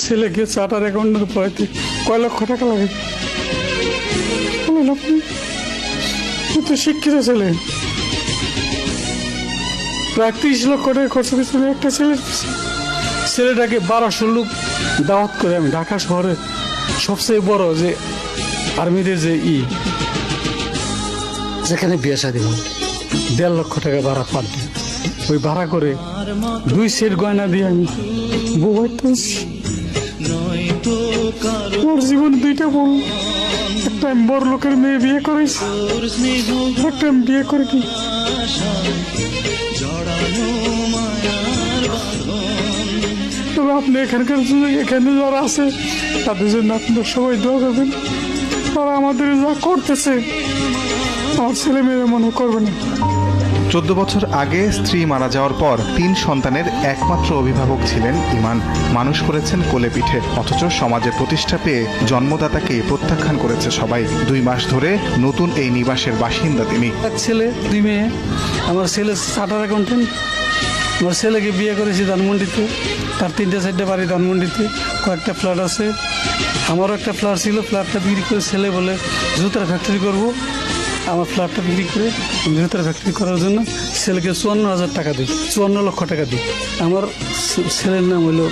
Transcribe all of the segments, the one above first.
ছেলেকে charter accountant পড়াইতে কয় লক্ষ টাকা লাগে? বলেন আপনি, তো শিক্ষিত ছেলে, প্রায় 30 লক্ষ টাকা খরচ করেছিল একটা ছেলেটাকে 1200 লোক দাওয়াত করে আমি ঢাকা শহরে সবচেয়ে বড় যে আর্মিদের যে যেখানে বিয়ে শাদী হয় 1.5 লক্ষ টাকা ভাড়া পার দিই। ওই ভাড়া করে 2 সেট গয়না দিয়ে আমি বউ হইতেছি। ওর জীবন 2টা বউ, একটা আমি বড় লোকের মেয়ে বিয়ে করেছি, একটা আমি বিয়ে করে কি। তবে আপনি এখানকার এখানে যারা আছে তাদের জন্য আপনার সবাই দোয়া করবেন। তারা আমাদের যা করতেছে আমার ছেলে মেয়ে মনে করবে না। 14 বছর আগে স্ত্রী মারা যাওয়ার পর 3 সন্তানের একমাত্র অভিভাবক ছিলেন ইমান। মানুষ করেছেন কোলে পিঠে, অথচ সমাজের প্রতিষ্ঠা পেয়ে জন্মদাতাকে প্রত্যাখ্যান করেছে সবাই। 2 মাস ধরে নতুন এই নিবাসের বাসিন্দা তিনি। এক ছেলে 2 মেয়ে। আমার ছেলে চার্টার অ্যাকাউন্টেন্ট। আমার ছেলেকে বিয়ে করেছি ধানমন্ডিতে, তার 3-4টে বাড়ি ধানমন্ডিতে, কয়েকটা ফ্ল্যাট আছে। আমারও একটা ফ্ল্যাট ছিল, ফ্ল্যাটটা বিক্রি করে ছেলে বলে জুতার ফ্যাক্টরি করব। আমার ফ্ল্যাটটা বিক্রি করে জুতার ফ্যাক্টরি করার জন্য ছেলেকে 54,000 টাকা দিই, 54 লক্ষ টাকা দিই। আমার ছেলের নাম হলো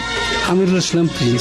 আমিরুল ইসলাম প্রিন্স।